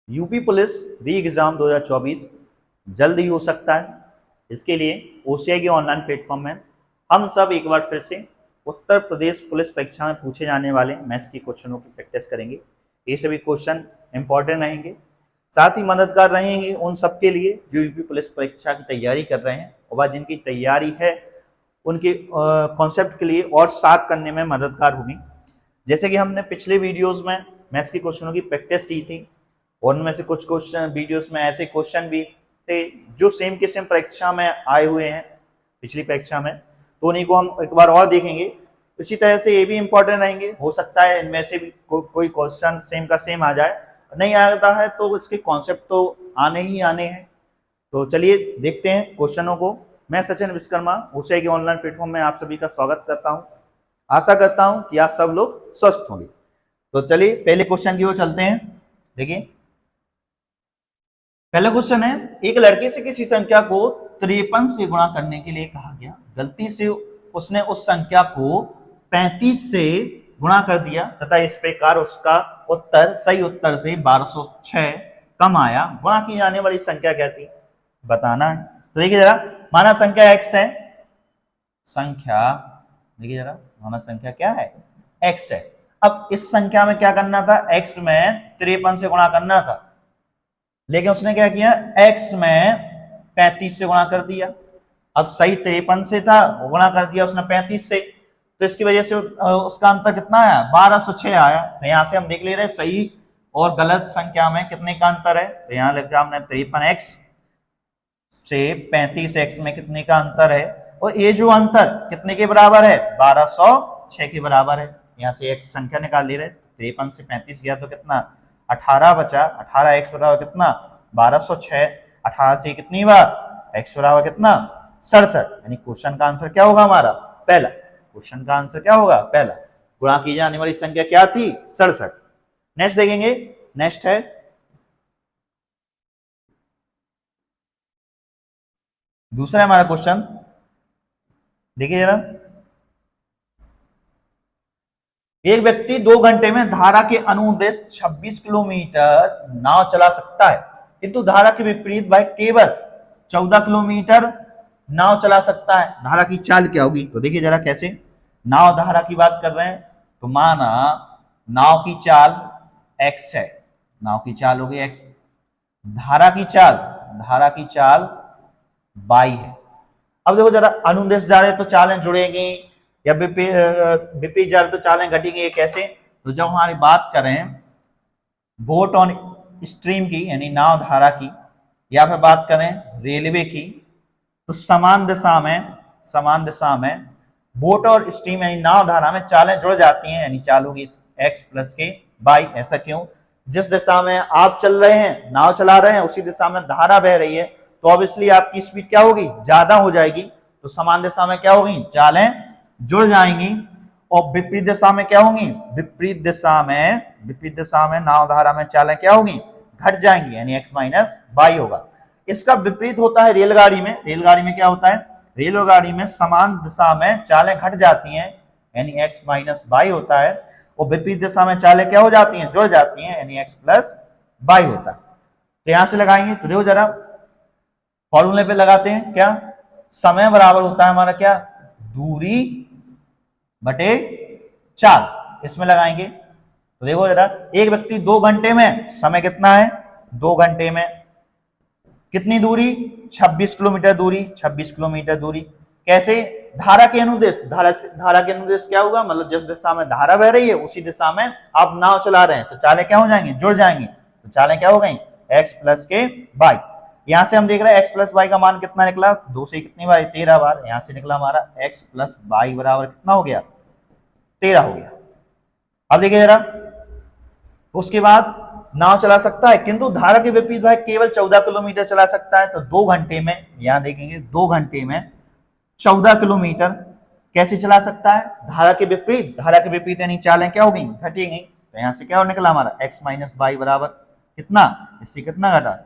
UP police री exam 2024 जल्द ही हो सकता है। इसके लिए ओसीआई के ऑनलाइन प्लेटफॉर्म में हम सब एक बार फिर से उत्तर प्रदेश पुलिस परीक्षा में पूछे जाने वाले मैथ्स के क्वेश्चनों की प्रैक्टिस करेंगे। ये सभी क्वेश्चन इंपॉर्टेंट रहेंगे, साथ ही मददगार रहेंगे उन सबके लिए जो यूपी पुलिस परीक्षा की तैयारी कर रहे हैं और जिनकी तैयारी है उनके कॉन्सेप्ट के लिए और साथ करने में मददगार होगी। जैसे कि हमने पिछले वीडियोस में मैथ्स के क्वेश्चनों की प्रैक्टिस की थी और उनमें से कुछ क्वेश्चन वीडियोस में ऐसे क्वेश्चन भी थे जो सेम के सेम परीक्षा में आए हुए हैं पिछली परीक्षा में, तो उन्हीं को हम एक बार और देखेंगे। इसी तरह से ये भी इंपॉर्टेंट रहेंगे, हो सकता है इनमें से भी कोई क्वेश्चन सेम का सेम आ जाए, नहीं आता है तो इसके कॉन्सेप्ट तो आने ही आने हैं। तो चलिए देखते हैं क्वेश्चनों को। मैं सचिन विश्वकर्मा ओसीआई के ऑनलाइन प्लेटफॉर्म में आप सभी का स्वागत करता हूं। आशा करता हूं कि आप सब लोग स्वस्थ होंगे। तो चलिए पहले क्वेश्चन की ओर चलते हैं। देखिए पहला क्वेश्चन है, एक लड़के से किसी संख्या को 53 से गुणा करने के लिए कहा गया, गलती से उसने उस संख्या को 35 से गुणा कर दिया तथा इस प्रकार उसका उत्तर सही उत्तर से 1206 कम आया। गुणा की जाने वाली संख्या क्या थी बताना है। तो देखिए जरा, माना संख्या x है, संख्या देखिए जरा, माना संख्या क्या है x है। अब इस संख्या में क्या करना था, x में 53 से गुणा करना था, लेकिन उसने क्या किया, x में 35 से गुणा कर दिया। अब सही 53 से था, गुणा कर दिया उसने 35 से, तो इसकी वजह से उसका अंतर कितना आया, 1206 आया। तो यहां से हम देख ले रहे सही और गलत संख्या में कितने का अंतर है। तो यहां लिखा हमने 53x से 35x में कितने का अंतर है, और ये जो अंतर कितने के बराबर है, 1206 के बराबर है। यहां से x संख्या निकाल ले रहे, 53 से 35 गया तो कितना 18 बचा, 18x बराबर कितना 1206, 18 से कितनी बार x बराबर कितना 67। यानी क्वेश्चन का आंसर क्या होगा हमारा पहला, क्वेश्चन का आंसर क्या होगा पहला। गुणा की जाने वाली संख्या क्या थी 67। नेक्स्ट देखेंगे, नेक्स्ट है दूसरा हमारा क्वेश्चन, देखिए जरा, एक व्यक्ति 2 घंटे में धारा के अनुदेश 26 किलोमीटर नाव चला सकता है, किंतु धारा के विपरीत वह केवल 14 किलोमीटर नाव चला सकता है। धारा की चाल क्या होगी, तो देखिए जरा कैसे, नाव धारा की बात कर रहे हैं, तो माना नाव की चाल x है, नाव की चाल होगी x, धारा की चाल y है। अब देखो जरा, अनुदेश जा रहे तो चालें जुड़ेंगी या विपरीत जा रहे तो चालें घटेंगी, ये कैसे, तो जब हमारी बात करें बोट ऑन स्ट्रीम की यानी नाव धारा की, या फिर बात करें रेलवे की, तो समान दिशा में बोट और स्ट्रीम यानी नाव धारा में चालें जुड़ जाती हैं, यानी चाल होगी x प्लस के y। ऐसा क्यों, जिस दिशा में आप चल रहे हैं, नाव चला रहे हैं, उसी दिशा में धारा बह रही है, तो ऑब्वियसली आपकी स्पीड क्या होगी, ज्यादा हो जाएगी। तो समान दिशा में क्या होगी, चालें जुड़ जाएंगी। और विपरीत दिशा में क्या होंगी, विपरीत दिशा में नाव धारा में चालें क्या होगी, घट जाएंगी, यानी x माइनस y होगा। इसका विपरीत होता है रेलगाड़ी में। रेलगाड़ी में क्या होता है, रेलगाड़ी में समान दिशा में चालें घट जाती हैं, यानी x माइनस y होता है, और विपरीत दिशा में चालें क्या हो जाती हैं, जुड़ जाती हैं, यानी x प्लस y होता है। तो यहां से लगाएंगे, तो देखो जरा फॉर्मूले पे लगाते हैं, क्या समय बराबर होता है हमारा क्या, दूरी बटे चाल, इसमें लगाएंगे। तो देखो जरा, एक व्यक्ति 2 घंटे में, समय कितना है 2 घंटे में, कितनी दूरी 26 किलोमीटर दूरी, 26 किलोमीटर दूरी कैसे, धारा के अनुदेश, धारा के अनुदेश क्या होगा, मतलब जिस दिशा में धारा बह रही है उसी दिशा में आप नाव चला रहे हैं, तो चालें क्या हो जाएंगी, जुड़ जाएंगी। तो चालें क्या हो गई, x प्लस के y। यहां से हम देख रहे हैं x प्लस y का मान कितना निकला, 2 से कितनी बार 13 बार, यहां से निकला हमारा x प्लस y बराबर कितना हो गया 13 हो गया। अब देखिए जरा, उसके बाद नाव चला सकता है, किंतु धारा के विपरीत वह केवल 14 किलोमीटर चला सकता है। तो 2 घंटे में, यहां देखेंगे 2 घंटे में 14 किलोमीटर कैसे चला सकता है, धारा के विपरीत यानी चालें क्या हो गई, घटेंगी। तो यहां से क्या निकला हमारा x माइनस y बराबर कितना, इससे कितना घटा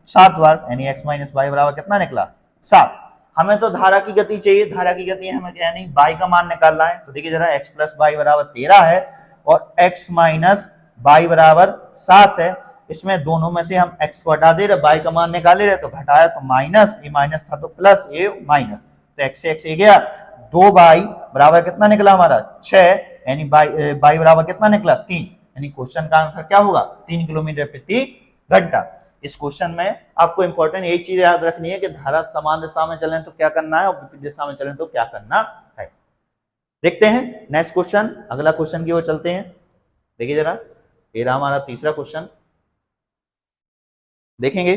7 बार, यानी x माइनस y बराबर कितना निकला 7। हमें तो धारा की गति चाहिए, धारा की गति हमें यानी y का मान निकालना है। तो देखिए जरा, x प्लस y बराबर 13 है और x माइनस y बराबर 7 है, इसमें दोनों में से हम x को हटा दे रहे, y का मान निकाले रहे, तो घटाया तो माइनस, ये माइनस था तो प्लस, ये माइनस, तो x से x ये गया, 2y बराबर कितना निकला हमारा 6, यानी y बराबर कितना निकला 3, यानी क्वेश्चन का आंसर क्या होगा 3 किलोमीटर प्रति घंटा। इस क्वेश्चन में आपको इंपॉर्टेंट एक चीज याद रखनी है कि धारा समान दिशा में चले तो क्या करना है और विपरीत दिशा में चले तो क्या करना है। देखते हैं नेक्स्ट क्वेश्चन, अगला क्वेश्चन की ओर चलते हैं। देखिए जरा, ये रहा हमारा तीसरा क्वेश्चन, देखेंगे,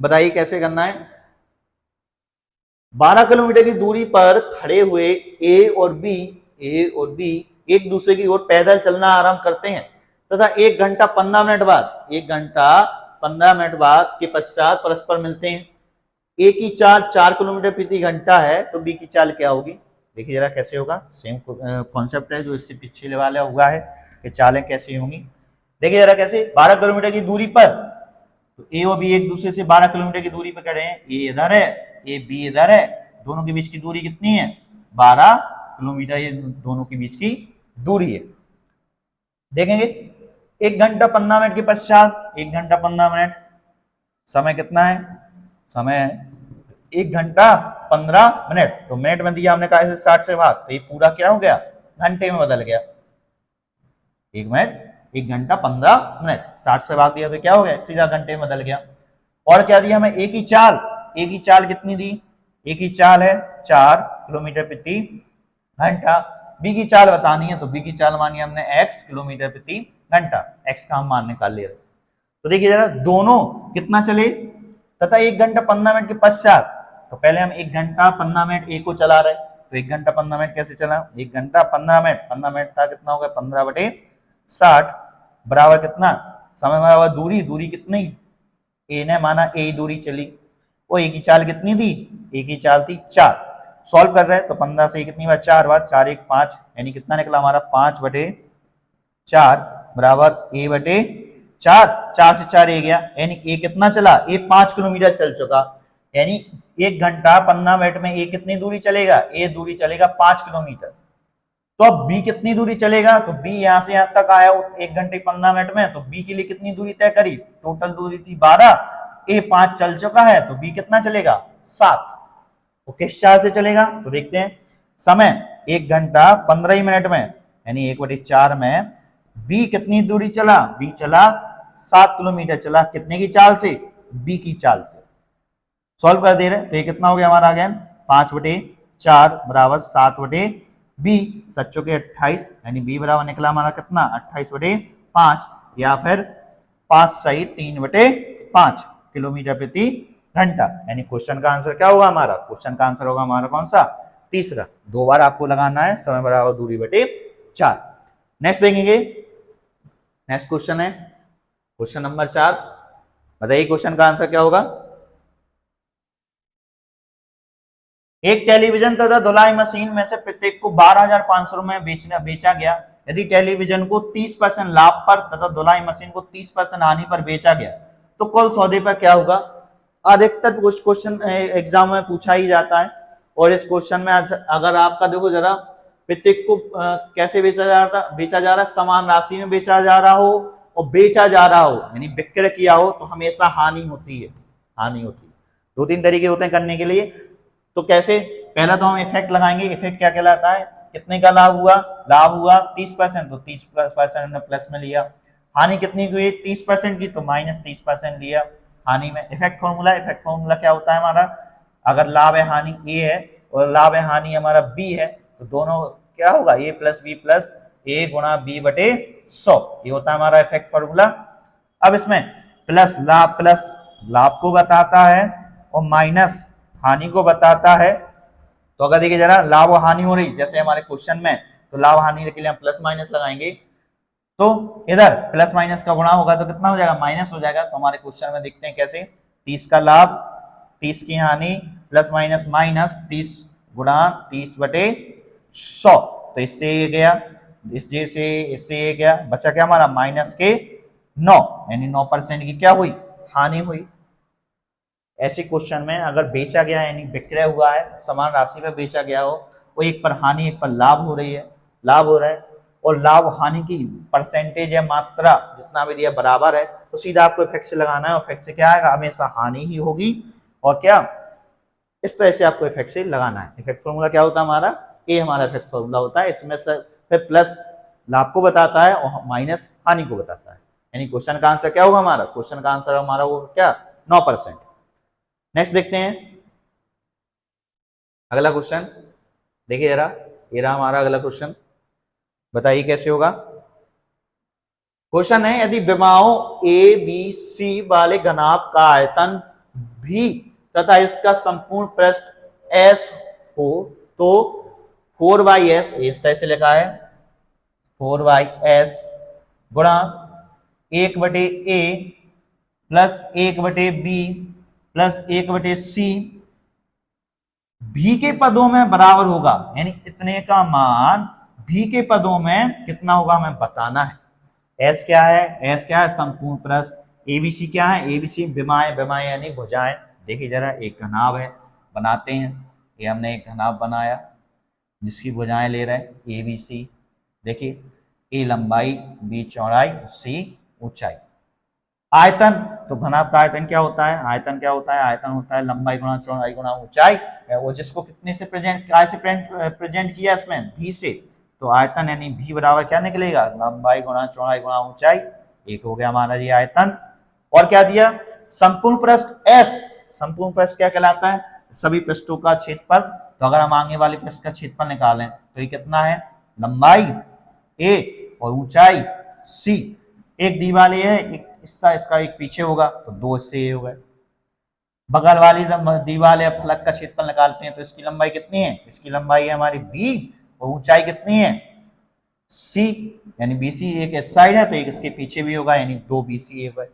बताइए कैसे करना है। 12 किलोमीटर की दूरी पर खड़े हुए ए और बी एक दूसरे की ओर पैदल चलना आरंभ करते हैं तथा 1 घंटा 15 मिनट बाद 1 घंटा 15 मिनट बाद के पश्चात परस्पर मिलते हैं। ए की चाल 4 किलोमीटर प्रति घंटा है तो बी की चाल क्या होगी। देखिए जरा कैसे होगा, सेम कॉन्सेप्ट है जो इससे पिछले वाला हुआ है कि चालें कैसी होंगी। देखिए जरा कैसे, 12 किलोमीटर की दूरी पर, तो ए और बी एक दूसरे से 12 किलोमीटर की दूरी पर खड़े हैं, ए इधर है, ए बी इधर है, दोनों के बीच की दूरी कितनी है 12 किलोमीटर, ये दोनों के बीच की दूरी है। देखेंगे 1 घंटा 15 मिनट के पश्चात, 1 घंटा 15 मिनट, समय कितना है, समय 1 घंटा 15 मिनट, तो मिनट में दिया हमने कहा इसे 60 से भाग, तो ये पूरा क्या हो गया घंटे में बदल गया। 1 मिनट 1 घंटा 15 मिनट, 60 से भाग दिया तो क्या हो गया सीधा घंटे में बदल गया। और क्या दिया हमें, एक ही चाल कितनी दी, एक ही चाल है 4 किलोमीटर प्रति घंटा। बी की चाल बतानी है तो बी की चाल मानी हमने x किलोमीटर प्रति घंटा, x का हम मान निकाल ले रहे। तो देखिए जरा दोनों कितना चले तथा 1 घंटा 15 मिनट के पश्चात, तो पहले हम 1 घंटा 15 मिनट ए को चला रहे, तो 1 घंटा 15 मिनट कैसे चला, 1 घंटा 15 मिनट था कितना होगा 15/60 बराबर कितना, समय बराबर दूरी कितनी, ए ने माना ए दूरी चली, वो ए की चाल कितनी थी, ए की चाल थी 4, सॉल्व कर रहे हैं तो 15 से कितनी बार 4 बार, 4 1 5, यानी कितना निकला हमारा 5/4 बराबर a/4, 4 से 4 ए गया, यानी ए कितना चला, ए 5 किलोमीटर चल चुका, यानी 1 घंटा 15 मिनट में ए कितनी दूरी चलेगा, ए दूरी चलेगा 5 किलोमीटर। तो अब बी कितनी दूरी चलेगा, तो बी यहां से यहां तक आया 1 घंटे 15 मिनट में, तो बी के लिए कितनी दूरी तय करी, टोटल दूरी थी 12, ए 5 चल चुका है तो बी कितना चलेगा 7, वो किस चाल से चलेगा, तो देखते हैं। समय 1 घंटा 15 मिनट में, यानी 1/4 में बी कितनी दूरी चला, बी चला 7 किलोमीटर चला, कितने की चाल से, बी की चाल से। सॉल्व कर दे रहे तो ये कितना हो गया हमारा, अगेन 5/4 बराबर 7/बी, सच्चों के 28, यानी बी बराबर निकला हमारा कितना 28/5, या फिर 5 सही 3/5 किलोमीटर प्रति घंटा, यानी क्वेश्चन का आंसर क्या होगा हमारा, क्वेश्चन का आंसर होगा हमारा कौन सा, तीसरा। 2 बार आपको लगाना है, समय बराबर दूरी बटे 4। नेक्स्ट देखेंगे, नेक्स्ट क्वेश्चन है क्वेश्चन नंबर 4, बताइए क्वेश्चन का आंसर क्या होगा। एक टेलीविजन तथा धुलाई मशीन में से प्रत्येक को 12,500 में बेचा गया, यदि टेलीविजन को 30% लाभ पर तथा धुलाई मशीन को 30% हानि पर बेचा गया तो कुल सौदे पर क्या होगा। अधिकतर क्वेश्चन एग्जाम में पूछा ही जाता है, और इस क्वेश्चन में अगर आपका देखो जरा, प्रत्येक को कैसे बेचा जा रहा है, समान राशि में बेचा जा रहा हो और बेचा जा रहा हो, यानी विक्रय किया हो, तो हमेशा हानि होती है, हानि होती है। 2-3 तरीके होते हैं करने के लिए, तो कैसे, पहला तो हम इफेक्ट लगाएंगे, इफेक्ट क्या कहलाता है, कितने का लाभ हुआ 30%, तो 30% हमने प्लस में लिया, हानि कितनी की हुई 30% की, तो -30% लिया हानि में। इफेक्ट फॉर्मूला क्या होता है हमारा, अगर लाभ है हानि ए है और लाभ है हानि हमारा बी है, तो दोनों क्या होगा a + b + a × b/100, ये होता है हमारा इफेक्ट फॉर्मूला। अब इसमें प्लस लाभ को बताता है और माइनस हानि को बताता है, तो अगर देखिए जरा लाभ और हानि हो रही जैसे हमारे क्वेश्चन में, तो लाभ हानि के लिए हम प्लस माइनस लगाएंगे, तो इधर प्लस माइनस का गुणा होगा तो कितना हो जाएगा, माइनस हो जाएगा। तो हमारे क्वेश्चन में देखते हैं कैसे, 30 का लाभ 30 की हानि प्लस माइनस माइनस 30 × 30/100, तो इससे ये गया, इससे ये गया, बचा क्या हमारा -9, यानी 9% की क्या हुई, हानि हुई। ऐसे क्वेश्चन में अगर बेचा गया यानी विक्रय हुआ है, समान राशि पर बेचा गया हो, वो एक पर हानि एक पर लाभ हो रही है, लाभ हो रहा है, और लाभ हानि की परसेंटेज या मात्रा जितना भी दिया बराबर है, तो सीधा आपको इफेक्ट से लगाना है। और इफेक्ट से क्या आएगा, हमेशा हानि ही होगी। और क्या, इस तरह से आपको इफेक्ट से लगाना है। इफेक्ट फॉर्मूला क्या होता है हमारा, ए हमारा इफेक्ट फॉर्मूला होता है। इसमें से फिर प्लस लाभ को बताता है और माइनस हानि को बताता है। यानी क्वेश्चन का आंसर क्या होगा हमारा, क्वेश्चन का आंसर हमारा होगा क्या, 9%। नेक्स्ट देखते हैं अगला क्वेश्चन। देखिए जरा, ये रहा हमारा अगला क्वेश्चन। बताइए कैसे होगा। क्वेश्चन है, यदि विमाओं ए बी सी वाले घनाभ का आयतन भी तथा इसका संपूर्ण पृष्ठ एस हो तो 4/s, इस तरह से लिखा है 4/s गुणा 1/a plus 1/b plus 1/c भी के पदों में बराबर होगा। यानी इतने का मान भी के पदों में कितना होगा हमें बताना है। एस क्या है, एस क्या है, संपूर्ण पृष्ठ। एबीसी क्या है, एबीसी विमाएं, विमाएं यानी भुजाएं। देखिए जरा, एक घनाभ है, बनाते हैं। ये हमने एक घनाभ बनाया जिसकी भुजाएं ले रहे हैं एबीसी। देखिए, ए लंबाई, बी चौड़ाई, सी ऊंचाई। आयतन, तो घनाभ का आयतन क्या होता है, आयतन क्या होता है, आयतन होता है लंबाई गुणा चौड़ाई गुणा ऊंचाई। वो जिसको कितने से प्रेजेंट, क्या से प्रेजेंट किया इसमें, भी से। तो आयतन यानी भी बराबर क्या निकलेगा, लंबाई गुणा चौड़ाई गुणा ऊंचाई। एक हो गया हमारा ये आयतन। और क्या दिया, संपूर्ण पृष्ठ एस। संपूर्ण पृष्ठ क्या कहलाता है, सभी पृष्ठों का क्षेत्रफल। तो अगर हम आगे वाले पृष्ठ का क्षेत्रफल निकालें तो ये कितना है, लंबाई ए और ऊंचाई सी। एक दीवार ये है, एक हिस्सा इसका एक पीछे होगा, तो 2 इससे ये हो गए। बगल वाली दीवार या फलक का क्षेत्रफल निकालते हैं तो इसकी लंबाई कितनी है, इसकी लंबाई है हमारी बी और ऊंचाई कितनी है, सी। यानी बीसी एक इस साइड है तो एक इसके पीछे भी होगा, यानी 2 बीसी हो गए।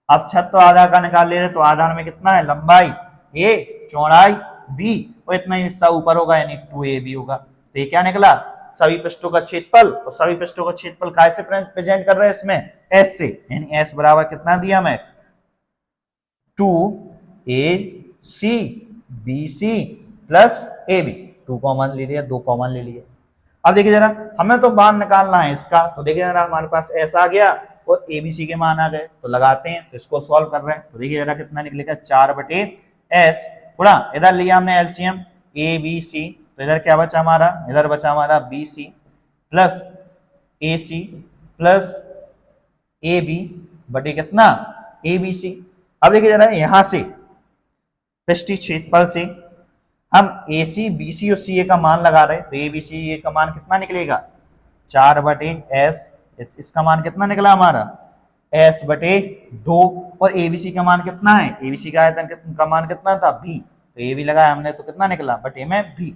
अब छत तो आधार का निकाल ले रहे, तो आधार में कितना है, लंबाई ए चौड़ाई बी और इतना ही हिस्सा ऊपर होगा, यानी 2ab होगा। तो ये क्या निकला, सभी पृष्ठों का क्षेत्रफल। और सभी पृष्ठों का क्षेत्रफल कैसे प्रेजेंट कर रहे हैं इसमें, एस से। यानी एस बराबर कितना दिया हमें, 2ac bc plus ab। 2 common ले लिया, 2 कॉमन ले लिया। अब देखिए जरा, हमें तो मान निकालना है इसका। तो देखिए जरा, हमारे पास एस आ गया और एबीसी के मान आ गए, तो लगाते हैं। तो इसको सॉल्व कर रहे हैं, तो देखिए जरा कितना निकलेगा, 4/s गुणा, इधर लिया हमने एलसीएम ए बी सी, तो इधर क्या बचा हमारा, इधर बचा हमारा B C plus A C plus A B बटे कितना, ए बी सी। अब देखिए जरा, यहां से पृष्ठीय क्षेत्रफल से हम ए सी बी सी और सी ए का मान लगा रहे हैं, तो ए बी सी ए का मान कितना निकलेगा, 4/s। इसका मान कितना निकला हमारा, s/2। और एबीसी का मान कितना है, एबीसी का आयतन का मान कितना था, भी। तो ए भी लगाया हमने, तो कितना निकला, बटे में भी।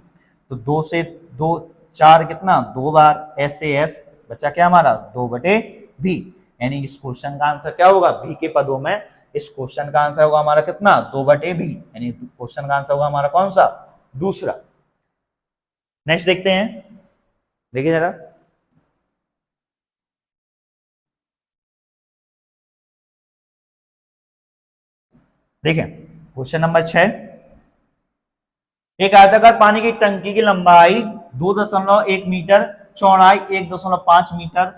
तो 2 से 2 4 कितना, 2 बार, एस से एस बचा क्या हमारा, 2/भी। यानी इस क्वेश्चन का आंसर क्या होगा, भी के पदों में इस क्वेश्चन का आंसर होगा हमारा कितना, 2/भी। यानी क्वेश्चन का आंसर होगा हमारा कौन सा, दूसरा। नेक्स्ट देखते हैं, देखिए जरा, देखिए क्वेश्चन नंबर 6। एक आयताकार पानी की टंकी की लंबाई 2.1 मीटर, चौड़ाई 1.5 मीटर,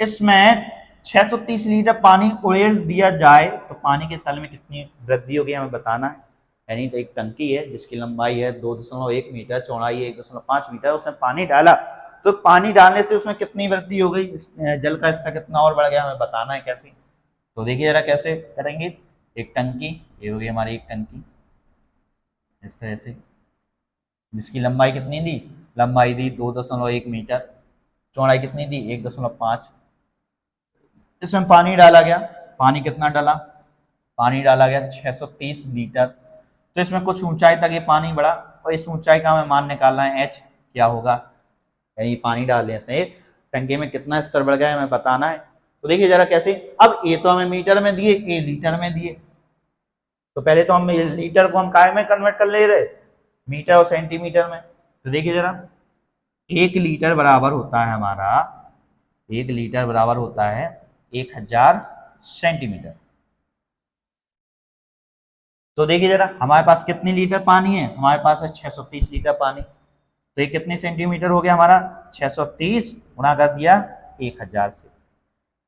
इसमें 630 लीटर पानी उड़ेल दिया जाए तो पानी के तल में कितनी वृद्धि होगी हमें बताना है। यानी तो एक टंकी है जिसकी लंबाई है 2.1 मीटर, चौड़ाई 1.5 मीटर, उसमें पानी डाला तो पानी डालने से उसमें कितनी वृद्धि हो गई, जल का स्तर कितना और बढ़ गया, हमें बताना है कैसे। तो देखिए जरा कैसे करेंगे। एक टंकी, ये होगी हमारी एक टंकी इस तरह से, जिसकी लंबाई कितनी दी, लंबाई दी 2.1 मीटर, चौड़ाई कितनी दी 1.5। इसमें पानी डाला गया, पानी कितना डाला, पानी डाला गया 630 लीटर। तो इसमें कुछ ऊंचाई तक ये पानी बढ़ा और इस ऊंचाई का हमें मान निकालना है, एच क्या होगा, यानी पानी डालने से टंकी में कितना स्तर बढ़ गया हमें बताना है। तो देखिए जरा कैसे। अब ए तो हमें मीटर में दिए, ए लीटर में दिए, तो पहले तो हम लीटर को हम काय में कन्वर्ट कर ले रहे, मीटर और सेंटीमीटर में। तो देखिए जरा, 1 लीटर बराबर होता है हमारा, 1 लीटर बराबर होता है 1000 सेंटीमीटर। तो देखिए जरा, हमारे पास कितनी लीटर पानी है, हमारे पास है 630 लीटर पानी। तो ये कितने सेंटीमीटर हो गया हमारा, 630 गुणा कर दिया 1000 से,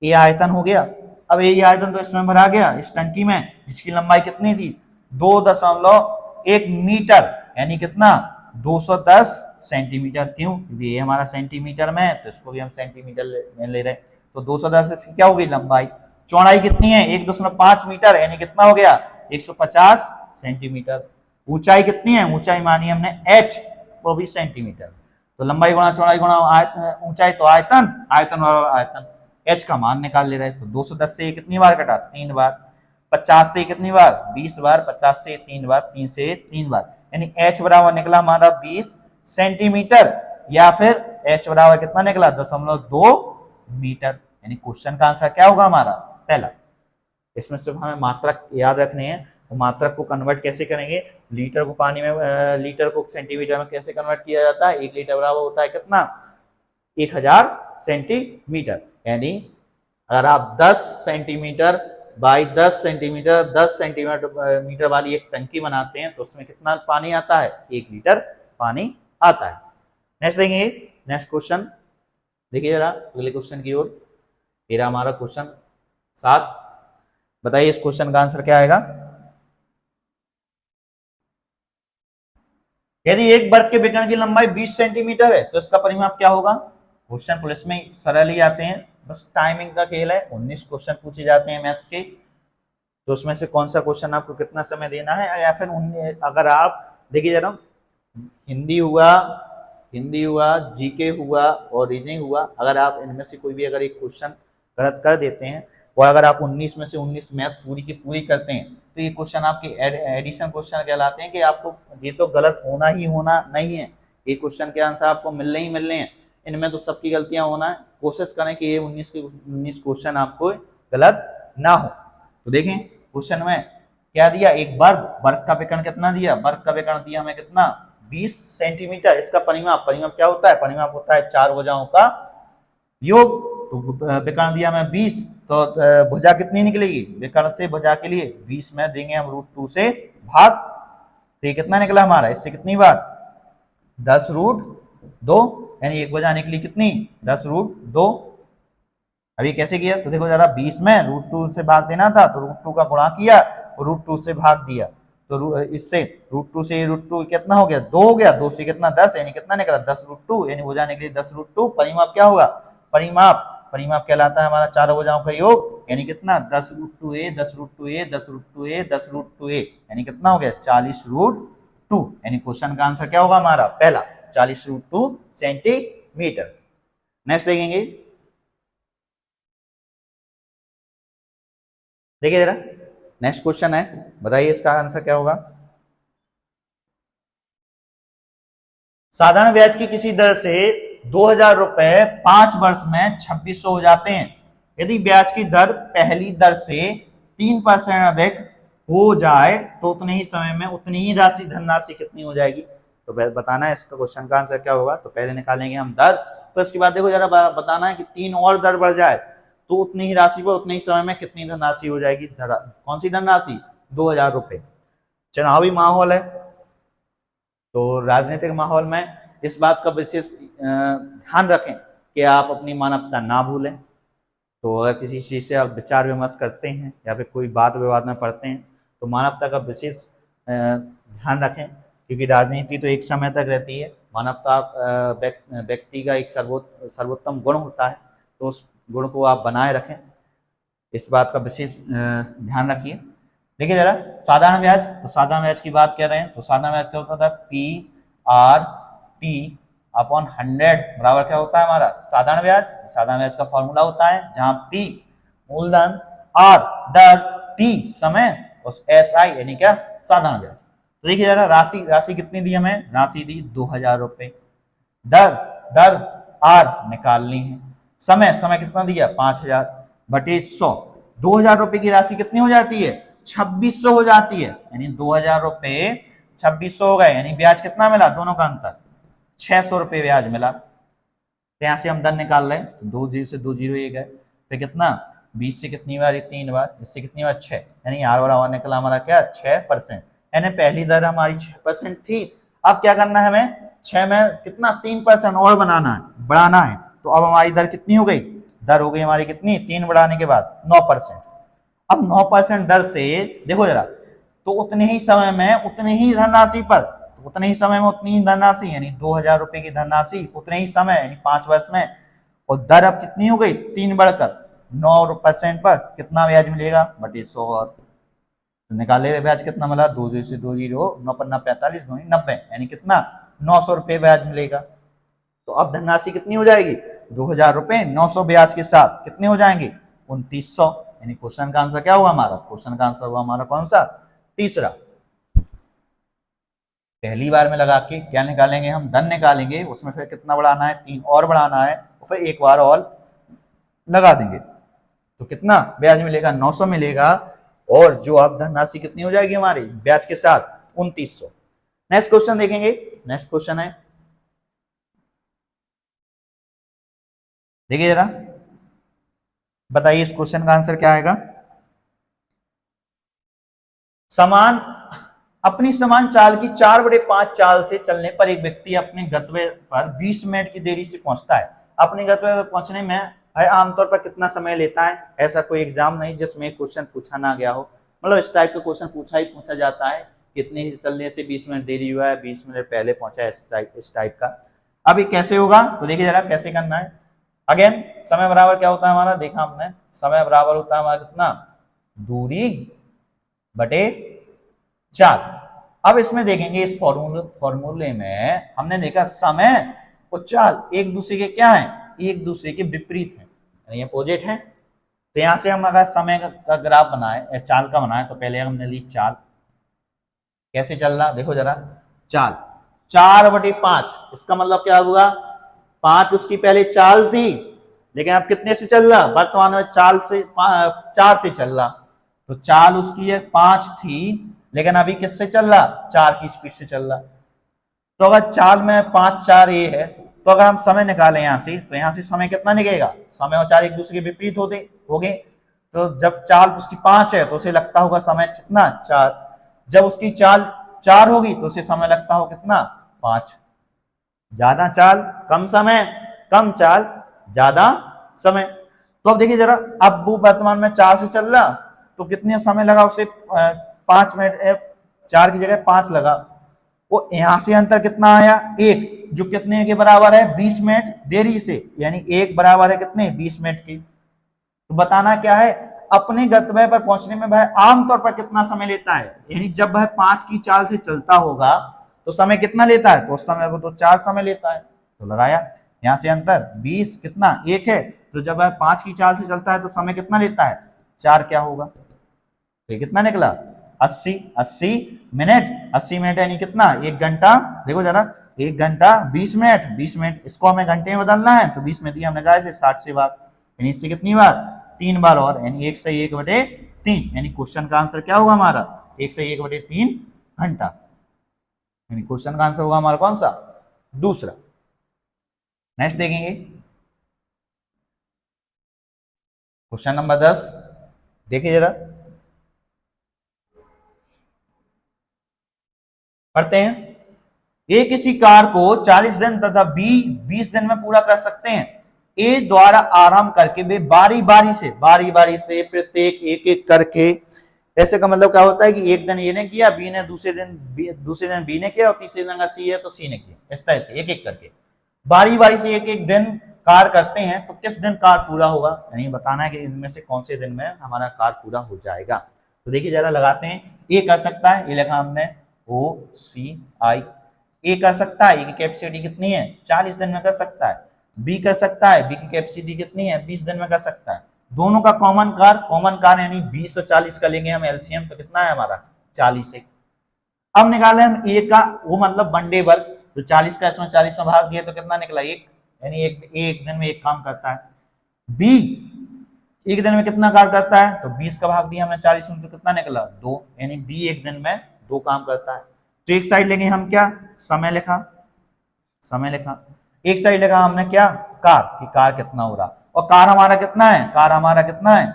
ये आयतन हो गया। अब ये आयतन तो इसमें भरा गया इस टंकी में, जिसकी लंबाई कितनी थी, 2.1 मीटर, यानी कितना, 210 सेंटीमीटर। क्यों, क्योंकि ये हमारा सेंटीमीटर में है तो इसको भी हम सेंटीमीटर में ले रहे हैं, तो 210 इसकी क्या हो गई लंबाई। चौड़ाई कितनी है, 1.5 मीटर, यानी कितना हो गया, 150 सेंटीमीटर। ऊंचाई कितनी है, ऊंचाई मानी हमने h, वो भी सेंटीमीटर। तो लंबाई गुणा चौड़ाई गुणा ऊंचाई, तो आयतन, आयतन और आयतन, h का मान निकाल ले रहे हैं। तो 210 से कितनी बार कटा, 3 बार। 50 से कितनी बार, 20 बार। 50 से 3 बार, 3 से 3 बार, यानी h बराबर निकला हमारा 20 सेंटीमीटर, या फिर h बराबर कितना निकला, 0.2 मीटर। यानी क्वेश्चन का आंसर क्या होगा हमारा, पहला। इसमें सिर्फ हमें मात्रक याद रखने हैं, तो मात्रक को कन्वर्ट कैसे करेंगे, लीटर को पानी में, लीटर को सेंटीमीटर में कैसे कन्वर्ट किया जाता है, 1 लीटर बराबर होता है कितना, 1000 सेंटीमीटर। यानी अगर आप 10 सेंटीमीटर बाई 10 सेंटीमीटर 10 सेंटीमीटर वाली एक टंकी बनाते हैं तो उसमें कितना पानी आता है, 1 लीटर पानी आता है। नेक्स्ट देखेंगे, नेक्स्ट क्वेश्चन देखिए जरा अगले क्वेश्चन की ओर। मेरा हमारा क्वेश्चन 7, बताइए इस क्वेश्चन का आंसर क्या आएगा। यदि एक वर्ग के विकर्ण की लंबाई 20 सेंटीमीटर है तो इसका परिमाप क्या होगा। क्वेश्चन पुलिस में सरल ही आते हैं, बस टाइमिंग का खेल है। 19 क्वेश्चन पूछे जाते हैं मैथ्स के, तो उसमें से कौन सा क्वेश्चन आपको कितना समय देना है, या फिर अगर आप देखिए जरा, हिंदी हुआ, जीके हुआ और रीजनिंग हुआ, अगर आप इनमें से कोई भी अगर एक क्वेश्चन गलत कर देते हैं और अगर आप 19 में से 19 मैथ पूरी की पूरी करते हैं तो ये क्वेश्चन आपके एडिशन क्वेश्चन कहलाते हैं, कि आपको ये तो गलत होना ही होना नहीं है, ये क्वेश्चन के आंसर आपको मिलने ही मिलने हैं, इनमें तो सबकी गलतियां होना है। कोशिश करें कि ये 19 के 19 क्वेश्चन आपको गलत ना हो। तो देखें क्वेश्चन में क्या दिया, एक वर्ग का विकर्ण कितना दिया, वर्ग का विकर्ण दिया हमें कितना, 20 सेंटीमीटर। इसका परिमाप क्या होता है, परिमाप होता है 4 भुजाओं का योग। तो विकर्ण दिया हमें 20, तो भुजा कितनी निकलेगी, विकर्ण से भुजा के लिए 20 में देंगे हम √2 से भाग, तो ये कितना निकला हमारा, इससे कितनी बार, 10√2, यानी एक भुजा निकली कितनी, 10√2। अभी कैसे किया, तो देखो जरा, 20 में √2 से भाग देना था तो √2 का गुणा किया और √2 से भाग दिया, तो इससे √2 से √2 कितना हो गया, 2 हो गया, 2 से कितना 10, यानी कितना निकला 10√2, यानी भुजा निकली 10√2। परिमाप क्या होगा, परिमाप कहलाता है हमारा चारों भुजाओं का योग, यानी कितना 10√2a 10√2a 10√2a 10√2a, यानी कितना हो गया 40√2। यानी क्वेश्चन का आंसर क्या होगा हमारा, पहला 40√2 सेंटीमीटर। नेक्स्ट देखेंगे, देखिए जरा नेक्स्ट क्वेश्चन है, बताइए इसका आंसर क्या होगा। साधारण ब्याज की किसी दर से 2000 रुपए 5 वर्ष में 2600 हो जाते हैं। यदि ब्याज की दर पहली दर से 3% अधिक हो जाए तो उतने ही समय में उतनी ही राशि धनराशि कितनी हो जाएगी। तो बताना है इसका क्वेश्चन का आंसर क्या होगा। तो पहले निकालेंगे हम दर, तो इसके बाद देखो जरा बताना है कि 3 और दर बढ़ जाए तो उतनी ही राशि पर उतने ही समय में कितनी धनराशि हो जाएगी। कौन सी धनराशि, 2000 रुपए। चुनावी माहौल है तो राजनीतिक माहौल में इस बात का विशेष ध्यान रखें कि आप अपनी मानवता ना भूलें। तो अगर किसी चीज़ से आप विचार विमर्श करते हैं या फिर कोई बात विवाद में पढ़ते हैं तो मानवता का विशेष ध्यान रखें, क्योंकि राजनीति तो एक समय तक रहती है। मानवता व्यक्ति का एक सर्वोत्तम गुण होता है, तो उस गुण को आप बनाए रखें, इस बात का विशेष ध्यान रखिए। देखिए जरा साधारण ब्याज, तो साधारण ब्याज की बात कर रहे हैं तो साधारण ब्याज क्या होता था, P/100 बराबर क्या होता है हमारा साधारण ब्याज। साधारण ब्याज का फॉर्मूला होता है जहां P मूलधन, R दर, T समय और SI यानी क्या साधारण ब्याज। तो देखिए जरा राशि कितनी दी हमें, राशि दी 2000 रुपए। दर R निकालनी है, समय कितना दिया 5000 बटे 100। 2000 रुपए की राशि कितनी हो जाती है, 2600 हो जाती है, यानी 2000 रुपए 2600 हो गए, यानी ब्याज कितना मिला, दोनों का अंतर 600 रुपए ब्याज मिला। तो यहां से हम दर निकाल रहे हैं तो 2 0 से 2 0 ये गए, फिर कितना 20 से कितनी बार, 3 बार, इससे कितनी बार 6, यानी R बराबर निकला हमारा क्या 6%, यानी पहली दर हमारी 6% थी। अब क्या करना है हमें, 6 में कितना 3% और बनाना है, बढ़ाना है। तो अब हमारी दर कितनी हो गई, दर हो गई हमारी कितनी, 3 बढ़ाने के बाद 9%। अब 9% दर से देखो जरा, तो उतने ही समय में उतने ही धनराशि पर, तो उतने ही समय में उतनी ही धनराशि यानी 2000 रुपए की धनराशि उतने ही समय यानी 5 वर्ष में, और दर अब कितनी हो गई 3 बढ़कर 9% पर कितना ब्याज मिलेगा बटे 100। और तो निकाले रहे ब्याज कितना मिला, 2 से 2 जीरो 9 पर 45 2 90 यानी कितना 900 रुपए ब्याज मिलेगा। तो अब धनराशि कितनी हो जाएगी 2000 रुपए, 900 ब्याज के साथ कितने हो जाएंगे 2900, यानी क्वेश्चन का आंसर क्या हुआ हमारा, क्वेश्चन का आंसर हुआ हमारा कौन सा, तीसरा। पहली बार में लगा के क्या निकालेंगे हम, धन निकालेंगे, उसमें फिर कितना बढ़ाना है 3 और बढ़ाना है, फिर एक बार और लगा देंगे तो कितना ब्याज मिलेगा 900 मिलेगा, और जो अब धनराशि कितनी हो जाएगी हमारी ब्याज के साथ 2900। नेक्स्ट क्वेश्चन देखेंगे, नेक्स्ट क्वेश्चन है, देखिए जरा, बताइए इस क्वेश्चन का आंसर क्या आएगा। समान अपनी समान चाल की 4/5 चाल से चलने पर एक व्यक्ति अपने गंतव्य पर 20 मिनट की देरी से पहुंचता है। अपने गंतव्य पर पहुंचने में आमतौर पर कितना समय लेता है। ऐसा कोई एग्जाम नहीं जिसमें क्वेश्चन पूछा ना गया हो, मतलब इस टाइप का क्वेश्चन पूछा जाता है, कितने ही चलने से 20 मिनट देरी हुआ है, 20 मिनट पहले पहुंचा है, इस टाइप का। अब ये कैसे होगा, तो देखिए जरा कैसे करना है। अगेन समय बराबर क्या होता है हमारा, देखा हमने, समय बराबर होता है हमारा कितना, दूरी बटे चाल। अब इसमें देखेंगे इस फॉर्मूले में हमने देखा समय और चाल एक दूसरे के क्या है, एक दूसरे के विपरीत है, यानी अपोजिट है। तो यहां से हम अगर समय का ग्राफ बनाए, चाल का बनाए, तो पहले हमने ली चाल, कैसे चल रहा देखो जरा, चाल 4/5, इसका मतलब क्या हुआ 5 उसकी पहले चाल थी, लेकिन अब कितने से चल रहा, वर्तमान में चाल से 4 से चल रहा। तो चाल उसकी है 5 थी, लेकिन अभी किससे चल रहा, 4 की स्पीड से चल रहा। तो अगर चाल में 5 4 ये है, तो अगर हम समय निकालें यहां से, तो यहां से समय कितना निकलेगा, समय और 4 एक दूसरे के विपरीत हो गए। तो जब चाल उसकी 5 है तो उसे लगता होगा समय कितना 4, जब उसकी चाल 4 होगी तो उसे समय लगता हो कितना 5। ज्यादा चाल कम समय, कम चाल ज्यादा समय। तो अब देखिए जरा, अब वो वर्तमान में 4 से चल रहा, तो कितने समय लगा उसे 5 मिनट, 4 की जगह 5 लगा। वो यहां से अंतर कितना आया 1, जो कितने के बराबर है 20 मिनट देरी से, यानी 1 बराबर है कितने 20 मिनट की। तो बताना क्या है, अपने गंतव्य पर पहुंचने में वह आमतौर पर कितना समय लेता है, यानी जब वह 5 की चाल से चलता होगा तो समय कितना लेता है, तो उस समय वो तो 4 समय लेता है। तो लगाया यहां से अंतर 20 कितना 1 है, तो जब वह 5 की चाल से चलता है तो समय कितना लेता है 4, क्या होगा, तो कितना निकला 80 80 मिनट, 80 मिनट यानी कितना 1 घंटा। देखो जरा 1 घंटा 20 मिनट, 20 मिनट इसको हमें घंटे में बदलना है, तो 20 में दिया हमने कहा इसे 60 से बार, यानी इससे कितनी बार 3 बार, और यानी 1 से 1/3, यानी क्वेश्चन का आंसर क्या होगा हमारा 1 से 1/3 घंटा, यानी क्वेश्चन का आंसर होगा हमारा कौन सा, दूसरा। नेक्स्ट देखेंगे क्वेश्चन नंबर 10, देखिए जरा, पढ़ते हैं। ए किसी कार को 40 दिन तथा बी 20 दिन में पूरा कर सकते हैं। ए द्वारा आरंभ करके वे बारी बारी से प्रत्येक एक एक करके, ऐसे का मतलब क्या होता है कि एक दिन ए ने किया, बी ने दूसरे दिन बी ने किया, और तीसरे दिन अगर सी है तो सी ने किया, इस तरह से एक एक करके बारी बारी से एक एक दिन कार करते हैं। तो किस दिन कार पूरा होगा, यानी बताना है कि इनमें से कौन से दिन में हमारा कार पूरा हो जाएगा। तो देखिए जरा लगाते हैं, ए कर सकता है, ये लिखा हमने OCI, ए कर सकता है, ए की कैपेसिटी कितनी है 40 दिन में कर सकता है। बी कर सकता है, बी की कैपेसिटी कितनी है 20 दिन में कर सकता है। दोनों का कॉमन कार यानी 20 और 40 का लेंगे हम एलसीएम, तो कितना है हमारा 40 है। अब निकाले हम ए का, वो मतलब वन डे वर्क, तो 40 का इसमें 40 में भाग दिया तो कितना निकला 1, यानी एक दिन में एक काम करता है। बी एक दिन में कितना कार्य करता है, तो 20 का भाग दिया हमने 40 में, तो कितना निकला 2, यानी बी एक दिन में 2 काम करता है। तो एक साइड लेंगे हम क्या, समय लिखा, एक साइड लिखा हमने क्या कार, कि कार कितना हो रहा, और कार हमारा कितना है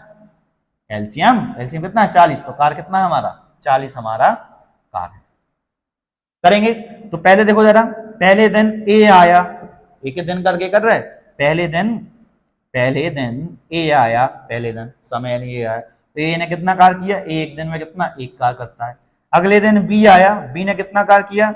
एलसीएम कितना है 40, तो कार कितना है हमारा 40 हमारा कार है। करेंगे तो पहले देखो जरा, पहले दिन ए आया, एक दिन करके कर रहे, पहले दिन ए आया, पहले दिन समय ए आया, तो ए ने कितना कार्य किया, एक दिन में कितना, एक कार्य करता है। अगले दिन बी आया, बी ने कितना कार्य किया,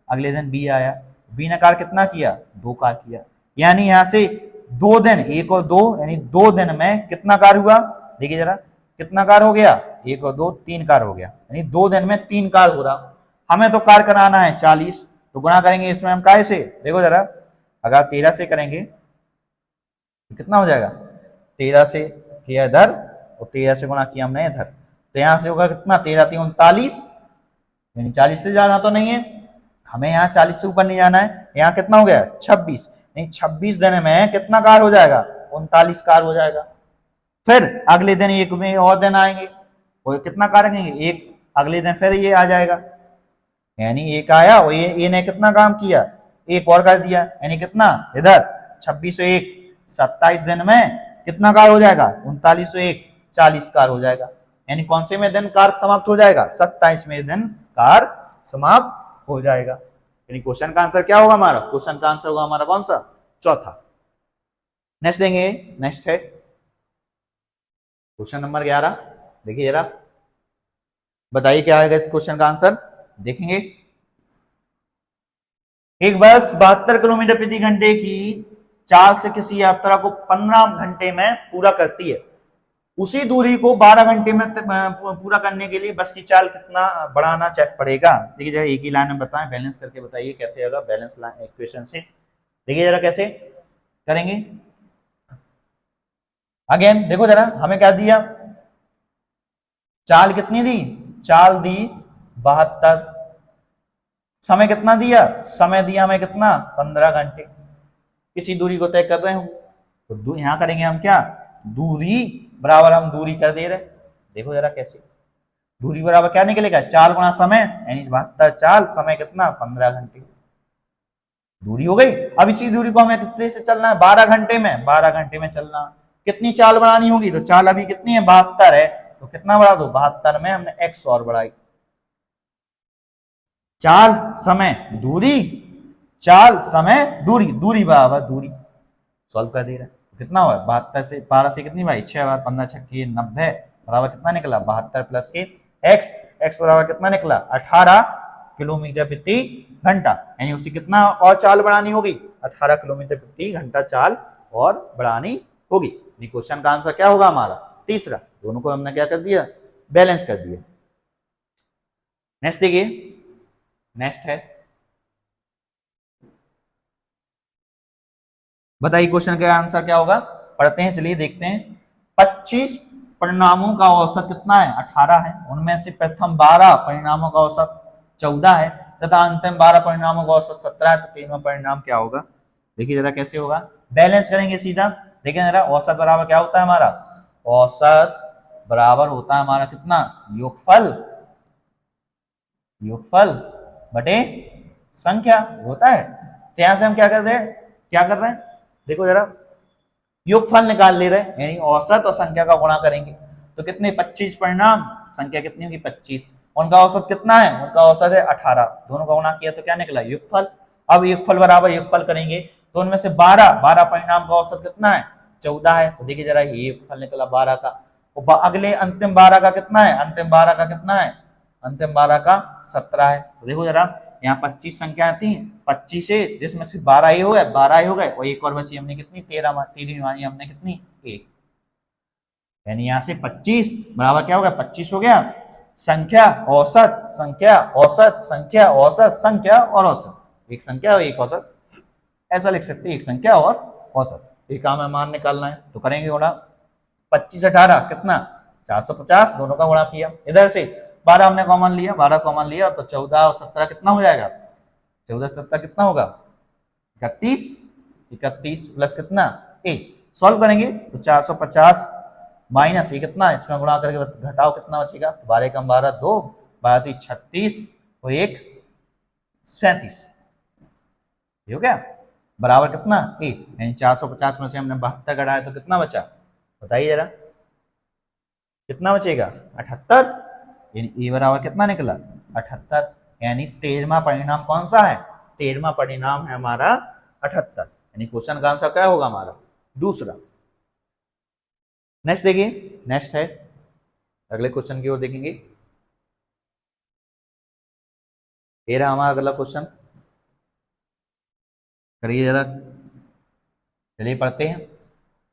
अगले दिन बी आया, बी ने कार्य कितना किया, दो कार्य किया। यानी यहां से 2 दिन, 1 और 2 यानी 2 दिन में कितना कार्य हुआ, देखिए जरा कितना कार्य हो गया, 1 और 2 3 कार्य हो गया, यानी 2 दिन में 3 कार्य हो रहा। हमें तो कार्य कराना है 40, तो गुणा करेंगे इसमें हम काय से, देखो जरा, अगर 13 से करेंगे तो कितना हो जाएगा, 13 से किया इधर और 13 से गुणा किया हमने इधर, तो यहां से होगा कितना, 13 3 39, यानी 40 से ज्यादा तो नहीं है, हमें यहाँ 40 से ऊपर नहीं जाना है। यहाँ कितना हो गया 26, नहीं 26 दिन में कितना कार हो जाएगा, 39 कार हो जाएगा। फिर अगले दिन एक में और दिन आएंगे, वो कितना कार रखेंगे, एक, अगले दिन फिर ये आ जाएगा, यानी एक आया और ये ने कितना काम किया, एक और कर दिया, यानी कितना इधर 26 1 27 दिन में कितना कार हो जाएगा, 39 1 40 कार हो जाएगा। यानी कौन से में दिन कार समाप्त हो जाएगा, 27 में दिन कार समाप्त हो जाएगा। यानी क्वेश्चन का आंसर क्या होगा हमारा, क्वेश्चन का आंसर होगा हमारा कौन सा, चौथा। नेक्स्ट देंगे, नेक्स्ट है क्वेश्चन नंबर 11, देखिए जरा, बताइए क्या आएगा इस क्वेश्चन का आंसर, देखेंगे। एक बस 72 किलोमीटर प्रति घंटे की चाल से किसी यात्रा को 15 घंटे में पूरा करती है, उसी दूरी को 12 घंटे में पूरा करने के लिए बस की चाल कितना बढ़ाना पड़ेगा। देखिए जरा एक ही लाइन में बताएं, बैलेंस करके बताइए कैसे होगा, बैलेंस इक्वेशन से देखिए जरा कैसे करेंगे। अगेन देखो जरा, हमें क्या दिया, चाल कितनी दी, चाल दी 72, समय कितना दिया, समय दिया हमें कितना 15 घंटे, किसी दूरी को तय कर रहे हूं तो यहां करेंगे हम क्या, दूरी बराबर हम दूरी कर दे रहे, देखो जरा कैसे, दूरी बराबर क्या निकलेगा, चाल गुणा समय, यानी 72 चाल, समय कितना 15 घंटे, दूरी हो गई। अब इसी दूरी को हमें कितने से चलना है, 12 घंटे में, 12 घंटे में चलना, कितनी चाल बढ़ानी होगी, तो चाल अभी कितनी है 72 है, तो कितना बढ़ा दो, 72 में हमने x और बढ़ाई, चाल समय दूरी, चाल समय दूरी, दूरी बराबर दूरी, सॉल्व कर दे रहे हैं, तो कितना हुआ 72 से 12 से कितनी भाई 6 बार 15 छक्के 90 बराबर कितना निकला 72 प्लस के x, x बराबर कितना निकला 18 किलोमीटर प्रति घंटा, यानी उसे कितना और चाल बढ़ानी होगी, 18 किलोमीटर प्रति घंटा चाल और बढ़ानी होगी। क्वेश्चन का आंसर क्या होगा हमारा, तीसरा, दोनों को हमने क्या कर दिया, बैलेंस कर दिया। नेक्स्ट देखिए, नेक्स्ट है, बताइए क्वेश्चन का आंसर क्या होगा, पढ़ते हैं, चलिए देखते हैं। 25 परिणामों का औसत कितना है, 18 है, उनमें से प्रथम 12 परिणामों का औसत 14 है तथा अंतिम 12 परिणामों का औसत 17 है, तो तीनों परिणाम क्या होगा, देखिए जरा कैसे होगा, बैलेंस करेंगे सीधा। देखिए जरा, औसत बराबर क्या होता है हमारा, औसत बराबर होता है हमारा कितना, योगफल, योगफल बटे संख्या होता है। तो यहां से हम क्या कर रहे हैं, क्या कर रहे हैं, देखो जरा, योगफल निकाल ले रहे हैं, यानी औसत और संख्या का गुणा करेंगे, तो कितने 25 परिणाम, संख्या कितनी होगी 25, उनका औसत कितना है, उनका औसत है 18, दोनों का गुणा किया तो क्या निकला योगफल। अब योगफल बराबर योगफल करेंगे, तो उनमें से 12 परिणाम का औसत कितना है 14 है, तो देखिए जरा ये योगफल निकला 12 का, अगले अंतिम 12 का कितना है, अंतिम 12 का कितना है, अंतिम 12 का 17 है, तो देखो जरा यहाँ 25 संख्या थी, 25 से जिसमें से 12 ही हो गए, 12 ही हो गए, और एक और बची हमने कितनी 13 मानी हमने कितनी 1, यानी यहाँ से 25 बराबर क्या हो गया 25 हो गया, संख्या औसत, संख्या औसत, संख्या औसत, संख्या और औसत, एक संख्या और एक औसत, ऐसा लिख सकते हैं, एक संख्या और औसत, एक काम है मान निकालना है, तो करेंगे गुणा, 25 18 कितना 450, दोनों का गुणा किया, इधर से 12 हमने कॉमन लिया, 12 कॉमन लिया, तो 14 और 17 कितना हो जाएगा, 14 17 कितना होगा 31, 31 प्लस कितना a, सॉल्व करेंगे तो 450 माइनस ये कितना, इसमें गुणा करके घटाओ कितना बचेगा, तो 12 कम 12 2, 12 36 और 1 37, हो गया बराबर कितना a, यानी 450 में से हमने 72 घटाया तो कितना बचा, बताइए जरा कितना बचेगा 78, यानी ए बराबर कितना निकला 78, यानी 13वां परिणाम कौन सा है 13वां परिणाम है हमारा 78, यानी क्वेश्चन का आंसर क्या होगा हमारा दूसरा। नेक्स्ट देखिए, नेक्स्ट है अगले क्वेश्चन की ओर देखेंगे। ये रहा हमारा अगला क्वेश्चन, करिए जरा, चलिए पढ़ते हैं।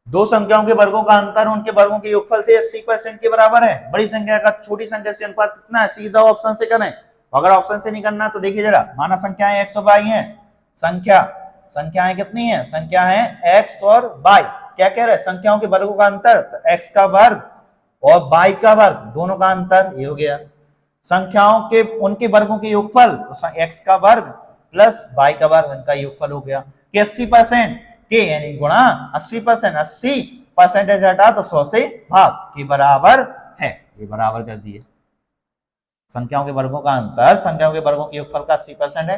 दो संख्याओं के वर्गों का अंतर उनके वर्गों के योगफल से 80% के बराबर है। बड़ी संख्या का छोटी संख्या से अनुपात कितना है, सीधा ऑप्शन से करें। अगर ऑप्शन से नहीं करना तो देखिए जरा, माना संख्याएं x और y हैं, संख्याएं कितनी है, संख्या है x और y। क्या कह रहे हैं, संख्याओं के वर्गों का अंतर, तो x का वर्ग और y का वर्ग दोनों का अंतर, ये हो गया। संख्याओं के उनके वर्गों के योगफल, तो x का वर्ग प्लस y का वर्ग, इनका योगफल हो गया। कि 80% के यानी गुणा 80%, 80% हटा तो 100 से भाग के बराबर है, ये बराबर कर दिए। संख्याओं के वर्गों का अंतर संख्याओं के वर्गों के योगफल का 80% है।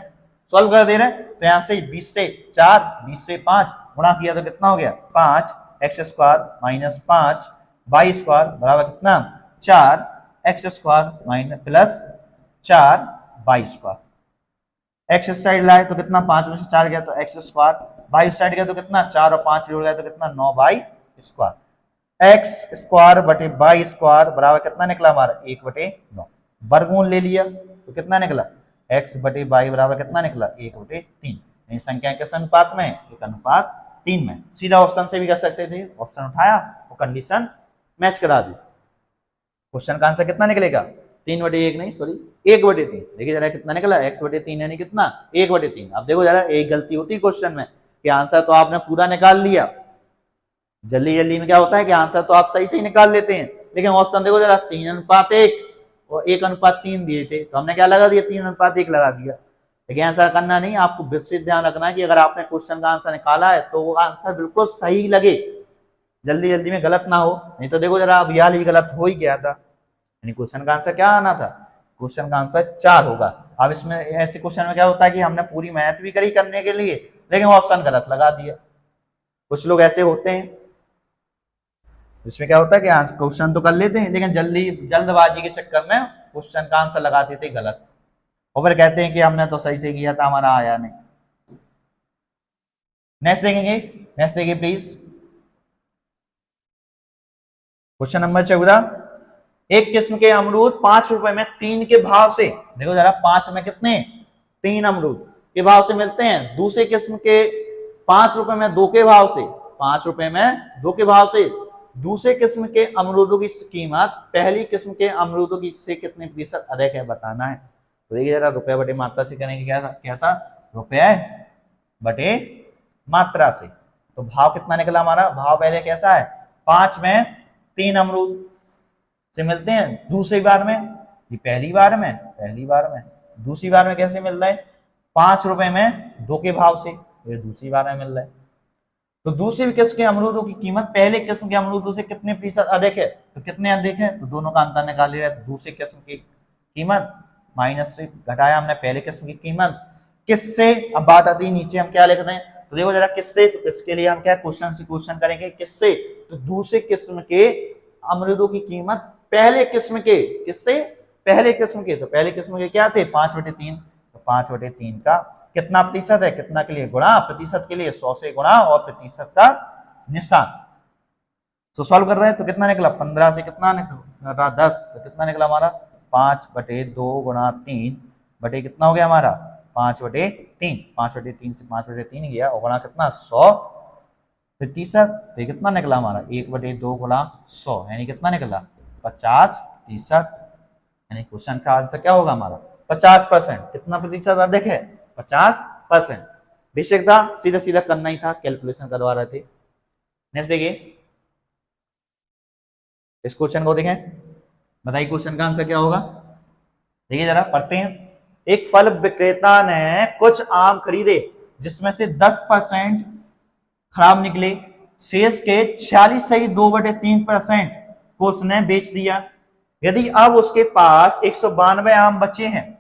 सॉल्व कर दे रहे हैं, तो यहां से 20 से 4, 20 से 5 गुणा किया तो कितना हो गया 5 x square minus 5 y square बराबर कितना 4 x square minus plus 4 y square. X side लाए तो कितना 5 में से 4 गया तो एक्स स्क्वायर, वाई साइड गया तो कितना 4 और 5 जुड़ गया तो कितना 9 वाई स्क्वायर। एक्स स्क्वायर बटे वाई स्क्वायर बराबर कितना निकला हमारा 1/9। वर्गमूल ले लिया तो कितना निकला x बटे वाई बराबर कितना निकला 1/3। संख्या किस अनुपात में, 1:3 में। सीधा ऑप्शन से भी कर सकते थे, ऑप्शन उठाया और कंडीशन मैच करा दी। क्वेश्चन का आंसर कितना निकलेगा 3/1 नहीं सॉरी 1/3। देखिए जरा कितना निकला x/3 यानी कितना 1/3। अब देखो जरा एक गलती होती है क्वेश्चन में कि आंसर तो आपने पूरा निकाल लिया, जल्दी जल्दी में क्या होता है कि आंसर तो आप सही से ही निकाल लेते हैं, लेकिन ऑप्शन देखो जरा 3:1 और 1:3 दिए थे, तो हमने क्या लगा दिया 3:1 लगा दिया। लेकिन ऐसा करना नहीं, आपको विशेष ध्यान रखना है कि अगर आपने क्वेश्चन का आंसर निकाला है तो वो आंसर बिल्कुल सही लगे, जल्दी जल्दी में गलत ना हो। नहीं तो देखो जरा अब ही गलत हो ही गया था, यानी क्वेश्चन का आंसर क्या आना था, क्वेश्चन का आंसर 4 होगा। अब इसमें ऐसे क्वेश्चन में क्या होता है कि हमने पूरी मेहनत भी करी करने के लिए, लेकिन ऑप्शन गलत लगा दिया। कुछ लोग ऐसे होते हैं जिसमें क्या होता है कि क्वेश्चन तो कर लेते हैं लेकिन जल्दबाजी के चक्कर में क्वेश्चन का आंसर लगा देते गलत, और फिर कहते हैं कि हमने तो सही से किया था, हमारा आया नहीं। नेक्स्ट देखेंगे, नेक्स्ट देखिए प्लीज। Question number 14। एक किस्म के अमरूद 5 रुपए में 3 के भाव से, देखो जरा 5 में कितने 3 अमरूद के भाव से मिलते हैं। दूसरे किस्म के 5 रुपए में 2 के भाव से, 5 रुपए में 2 के भाव से दूसरे किस्म के अमरूदों की कीमत पहली किस्म के अमरूदों की से कितने प्रतिशत अधिक है बताना है। तो देखिए जरा रुपए बटे मात्रा से करेंगे, कैसा रुपए बटे मात्रा से। तो भाव कितना निकला हमारा, भाव पहले कैसा है 5 में 3 अमरूद से मिलते हैं दूसरी बार में, ये पहली बार में दूसरी बार में कैसे मिल रहा है 5 रुपए में 2 के भाव से, ये दूसरी बार में मिल रहा है। तो दूसरी किस्म के अमरूदों की कीमत पहले किस्म के अमरूदों से कितने प्रतिशत अधिक है, तो कितने अधिक है, तो दोनों का अंतर निकाल लिया। तो दूसरी किस्म की कीमत माइनस से घटाया हमने पहले किस्म की कीमत, किससे, अब बात आती है नीचे हम क्या लिखते हैं, तो देखो जरा किससे, तो इसके लिए हम क्या क्वेश्चन से क्वेश्चन करेंगे किससे, तो दूसरे किस्म के अमरूदों की कीमत पहले किस्म के, किससे पहले किस्म के, तो पहले किस्म के क्या थे 5/3, तो 5/3 का कितना प्रतिशत है, कितना के लिए गुणा, प्रतिशत के लिए 100 से गुणा और प्रतिशत का निशान। तो सॉल्व कर रहे हैं तो कितना निकला 15 से कितना निकला 10, तो कितना निकला हमारा 5/2 गुणा 3 बटे कितना हो गया हमारा 5/3, 5/3 से 5/3 गया और गुणा कितना 100 प्रतिशत, तो कितना निकला हमारा 1/2 गुणा 100 यानी कितना निकला 50%। यानी क्वेश्चन का आंसर क्या होगा हमारा 50%। कितना प्रतिशत अधिक है 50%। बेशक था, सीधा सीधा करना ही था, कैलकुलेशन करवा रहे थे। नेक्स्ट देखिए, इस क्वेश्चन को देखें, बताइए क्वेश्चन का आंसर क्या होगा। देखिए जरा पढ़ते हैं। एक फल विक्रेता ने कुछ आम खरीदे जिसमें से 10% खराब निकले, शेष के 46 सही 2/3% को उसने बेच दिया। यदि अब उसके पास 192 आम बचे हैं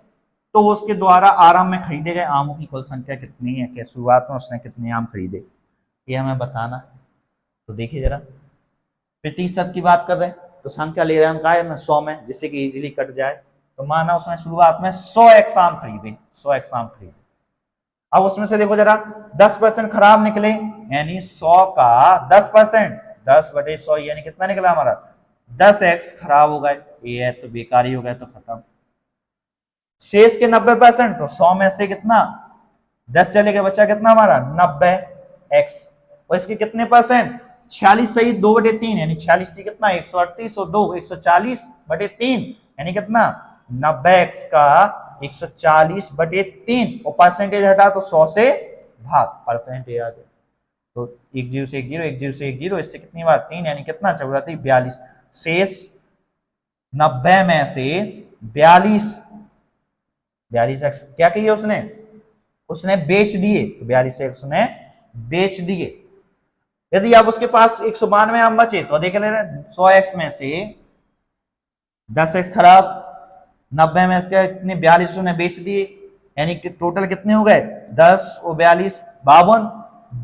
तो उसके द्वारा आराम में खरीदे गए आमों की कुल संख्या कितनी है, कि शुरुआत में उसने कितने आम खरीदे, ये हमें बताना है। तो देखिए जरा प्रतिशत की बात कर रहे हैं तो संख्या ले रहे हैं हम क्या है 100 में, जिससे कि इजीली कट जाए। तो माना उसने शुरुआत में 100 आम खरीदे, 100 आम खरीदे, अब उसमें से देखो जरा 10% खराब निकले, यानी 100 का 10%, 10/100 यानी कितना निकला हमारा 10x खराब हो गए, ये तो बेकार ही हो गया, तो खत्म। शेष के 90%, तो 100 में से कितना 10 चले गए, बचा कितना हमारा 90x। और इसके कितने परसेंट 46 सही 2/3, यानी 46 थी कितना 138 और 2 140/3, यानी कितना 90x का 140/3, और परसेंटेज हटा तो 100 से भाग, परसेंटेज आ गया। तो 1 0 से 1 0, 1 0 से 1 0, इससे कितनी बार 3, यानी कितना 14 42। शेष 90 में से 42x क्या कही उसने बेच दिए, तो 42x उसने बेच दिए। यदि आप उसके पास 192 आम बचे तो देख ले 100x में से 10x खराब, 90 में क्या इतने 42 ने बेच दिए, यानी कि टोटल कितने हो गए 10 और 42 52।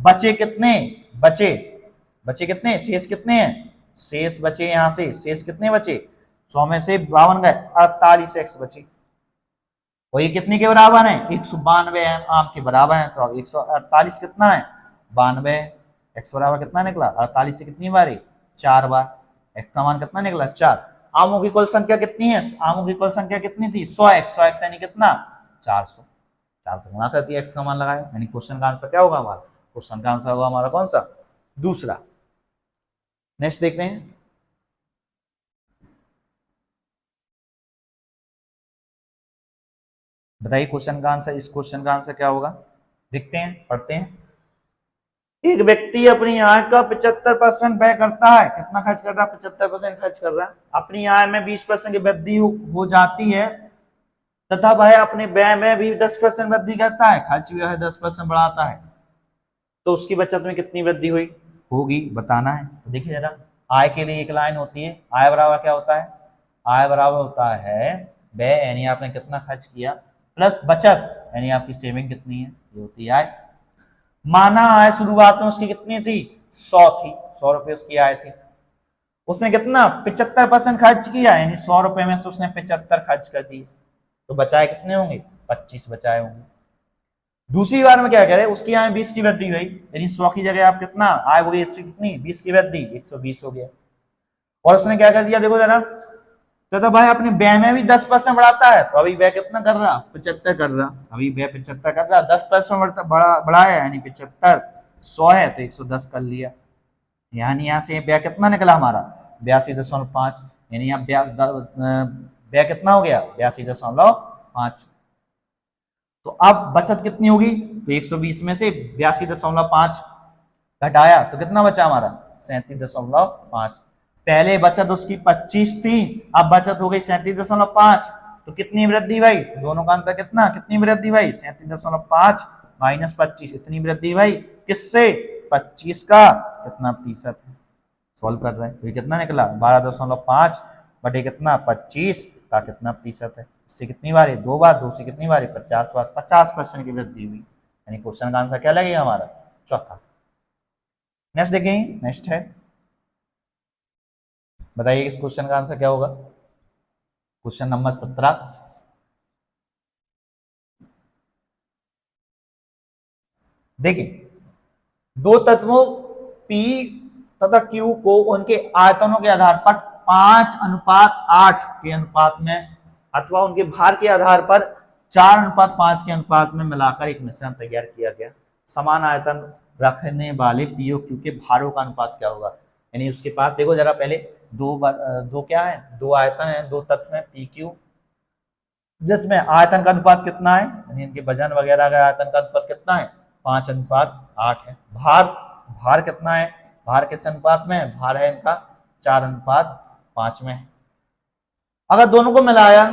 बचे कितने, बचे कितने, शेष कितने हैं, शेष बचे यहां से, शेष कितने बचे 100 में से 52 गए, 48x बचे। और ये कितने के बराबर है 192 आम के बराबर है, तो 148 कितना है 92, x बराबर कितना निकला 48 से कितनी बार 4 बार, x का मान कितना निकला 4। आमों की कुल संख्या कितनी है, आमों की कुल संख्या कितनी थी 100x यानी कितना 400, 4 को गुणा करती है x का मान लगाया, यानी क्वेश्चन का आंसर क्या होगा हमारा, क्वेश्चन का आंसर होगा हमारा कौन सा दूसरा। नेक्स्ट देखते हैं, बताइए क्वेश्चन का आंसर, इस क्वेश्चन का आंसर क्या होगा, देखते हैं पढ़ते हैं। एक व्यक्ति अपनी आय का 75% व्यय करता है, कितना खर्च कर रहा है 75% खर्च कर रहा है, अपनी आय में 20% की वृद्धि हो जाती है तथा वह अपने व्यय में भी 10% वृद्धि करता है, खर्च भी 10% बढ़ाता है, तो उसकी बचत में कितनी वृद्धि हुई होगी बताना है। तो देखिए जरा, आय के लिए एक लाइन होती है, आय बराबर क्या होता है, आय बराबर होता है व्यय यानी आपने कितना खर्च किया प्लस बचत यानी आपकी सेविंग कितनी है, ये होती है आय। माना आय शुरुआत में उसकी कितनी थी 100 थी, 100 रुपए उसकी आय थी, उसने कितना 75% खर्च किया, यानी 100 रुपए में से उसने 75 खर्च कर दिए, तो बचाए कितने होंगे 25 बचाए होंगे। दूसरी बार में क्या कह रहे हैं उसकी आय 20 की वृद्धि हुई, यानी 100 की जगह आप कितना आय हो गई इसकी कितनी 20 की वृद्धि 120 हो गया। और उसने क्या कर दिया देखो जरा, तो भाई अपने व्यय में भी 10% बढ़ाता है, तो अभी व्यय कितना कर रहा 75 कर रहा, अभी व्यय 75 कर रहा, 10% बढ़ाया यानी 75, 100 है तो 110 कर लिया, यानी यहाँ से व्यय कितना निकला हमारा 82.5, यानी व्यय कितना हो गया 82.5। तो अब बचत कितनी होगी, तो 120 में से 82.5 घटाया तो कितना बचा हमारा 37.5। पहले बचत उसकी 25 थी, अब बचत हो गई 37.5, तो कितनी वृद्धि भाई, तो दोनों का अंतर कितना, कितनी वृद्धि भाई 37.5 माइनस 25, इतनी वृद्धि भाई किससे 25 का कितना प्रतिशत है, सॉल्व कर रहे हैं तो ये कितना निकला 12.5 बटे कितना 25 का कितना प्रतिशत है, इससे कितनी बार 2 बार, 2 से कितनी बार 50 बार, 50% की वृद्धि हुई, यानी क्वेश्चन का आंसर क्या लगेगा हमारा चौथा। नेक्स्ट देखेंगे, नेक्स्ट है, बताइए इस क्वेश्चन का आंसर क्या होगा, क्वेश्चन नंबर 17। देखिए दो तत्वों P तथा Q को उनके आयतनों के आधार पर 5:8 के अनुपात में अथवा उनके भार के आधार पर 4:5 के अनुपात में मिलाकर एक मिश्रण तैयार किया गया। समान आयतन रखने वाले पी और क्यू के भारों का अनुपात क्या होगा, यानी उसके पास देखो जरा पहले दो क्या है, दो आयतन है, दो तत्व है पी क्यू, जिसमें आयतन का अनुपात कितना है, यानी इनके वजन वगैरह का आयतन का अनुपात कितना है 5:8 है। भार भार कितना है, भार किस अनुपात में है, भार है इनका 4:5 में है। अगर दोनों को मिलाया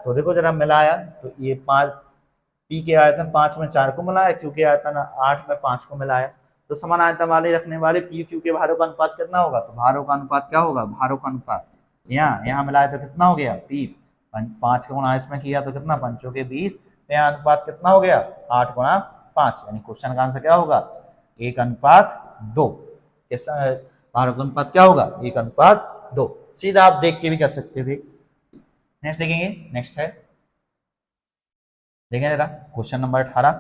तो देखो जरा मिलाया तो ये 5 पी के आयतन 5 में 4 को मिलाया, क्यू के आयतन 8 में 5 को मिलाया, तो समान आयतन वाले रखने वाले पी क्यू के भारों का अनुपात कितना होगा, तो भारों का अनुपात क्या होगा, भारों का अनुपात यहाँ मिलाया तो कितना हो गया पी 5 का गुणा इसमें किया तो कितना 5 के 20, यहाँ अनुपात कितना हो गया 8:5, यानी क्वेश्चन का आंसर क्या होगा 1:2। भारों का अनुपात क्या होगा 1:2, सीधा आप देख के भी कर सकते थे। नेक्स्ट देखेंगे, नेक्स्ट है देखें जरा क्वेश्चन नंबर 18।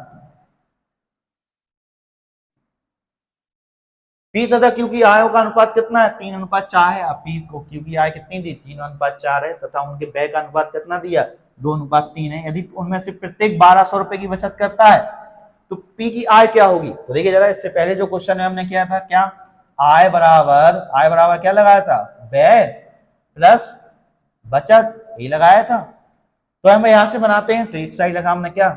पी तथा क्यू की आयों का अनुपात कितना है? 3:4 है। अब पी को क्यू की आय कितनी दी? 3:4 है तथा उनके व्यय का अनुपात कितना दिया? 2:3 है। यदि उनमें से प्रत्येक 1200 रुपए की बचत करता है तो पी की आय क्या होगी? तो देखिए जरा, इससे पहले जो क्वेश्चन में हमने किया था, क्या आय बराबर क्या लगाया था? व्यय प्लस बचत, ये लगाया था। तो हम यहां से बनाते हैं, तो एक साइड लगा हमने क्या?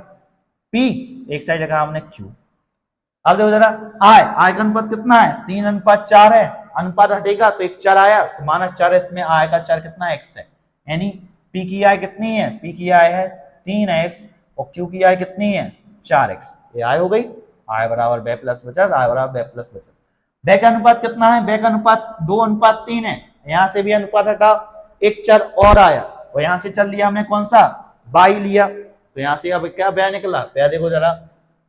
पी, एक साइड लगा हमने क्यू। अब देखो जरा, आय का अनुपात कितना है? 3:4 है। अनुपात हटेगा तो एक चर आया, तो माना चर, इसमें आय का चर कितना? x है। यानी पी की आय कितनी है? पी की आय है 3x और क्यू की आय कितनी है? 4x। ये आय हो गई। आय बराबर व्यय प्लस बचत, आय बराबर व्यय प्लस बचत। व्यय का अनुपात कितना है? व्यय का अनुपात 2:3 है। यहां से भी अनुपात हटा, एक चर और आया और यहां से चल लिया हमने कौन सा? बाई लिया। तो यहां से अब क्या व्यय निकला? व्यय देखो जरा,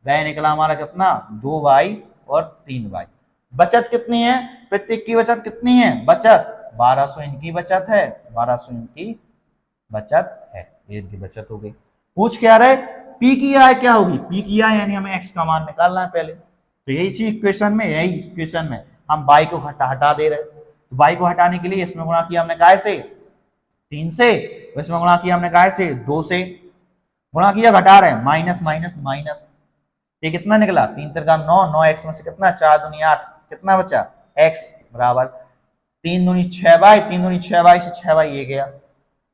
व्यय निकला हमारा कितना? 2y और 3y। बचत कितनी है? प्रत्येक की बचत कितनी है? बचत 1200 इनकी बचत है, 1200 इनकी बचत है। ये इनकी बचत हो गई। पूछ क्या रहे? पी की आय क्या होगी? पी की आय यानी हमें एक्स का मान निकालना है पहले। तो यही इक्वेशन में हम y को हटा दे रहे। तो y को हटाने के लिए इसमें गुणा किया हमने काय से? 3 से। इसमें गुणा किया हमने काय से? 2 से। गुणा किया, घटा रहे हैं, माइनस माइनस माइनस। ये कितना निकला? 3 3 9, 9x में से कितना? 4 दूनी 8, कितना बचा? x बराबर 3 दूनी 6y, 3 दूनी 6y से 6y ये गया।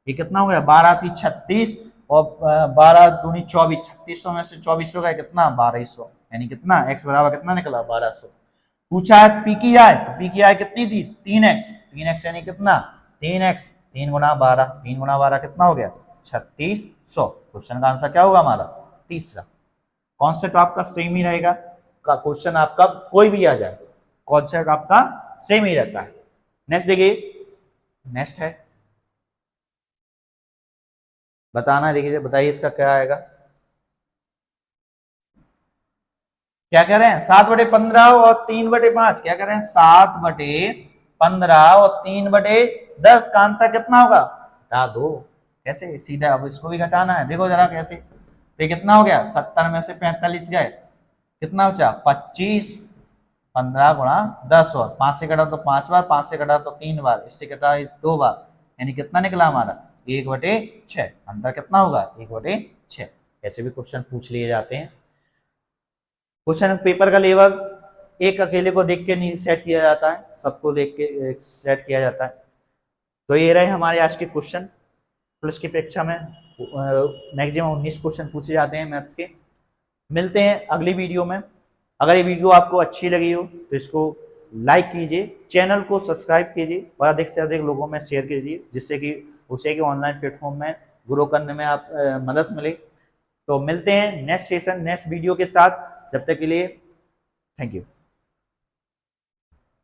ये कितना हो गया? 12 थी 36 और 12 दूनी 24, 3600 में से 2400 गए कितना? 1200। यानी कितना? x बराबर कितना निकला? 1200। पूछा है पी की आय, तो पी की आय कितनी थी? 3x। 3x यानी कितना? 3x, 3 गुना 12, 3 गुना 12 कितना हो गया? 3600। क्वेश्चन का आंसर क्या होगा हमारा? तीसरा। कॉन्सेप्ट आपका सेम ही रहेगा, का क्वेश्चन आपका कोई भी आ जाए, कॉन्सेप्ट आपका सेम ही रहता है। नेक्स्ट देखिए, नेक्स्ट है, बताना, देखिए बताइए इसका क्या आएगा। क्या कह रहे हैं? 7/15 और 3/5। क्या कह रहे हैं? 7/15 और 3/10 का अंतर कितना होगा? घटा दो। कैसे? सीधा अब इसको भी घटाना है। देखो जरा कैसे। तो कितना हो गया? 70 में से 45 गए, कितना बचा? 25। 15 गुणा 10 और 5 से कटा तो 5 बार, 5 से कटा तो 3 बार, इससे कटा 2 बार, यानी कितना निकला हमारा? 1/6। अंतर कितना होगा? 1/6। ऐसे भी क्वेश्चन पूछ लिए जाते हैं। क्वेश्चन पेपर का लेवल एक अकेले को देख के नहीं सेट किया जाता है, सबको देख के सेट किया जाता है। तो ये रहे हमारे आज के क्वेश्चन। पुलिस की परीक्षा में मैक्सिमम 19 क्वेश्चन पूछे जाते हैं मैथ्स के। मिलते हैं अगली वीडियो में। अगर ये वीडियो आपको अच्छी लगी हो तो इसको लाइक कीजिए, चैनल को सब्सक्राइब कीजिए और अधिक से अधिक लोगों में शेयर कीजिए, जिससे कि उसे कि ऑनलाइन प्लेटफॉर्म में ग्रो करने में आप मदद मिले। तो मिलते हैं नेक्स्ट सेशन, नेक्स्ट वीडियो के साथ। जब तक के लिए थैंक यू।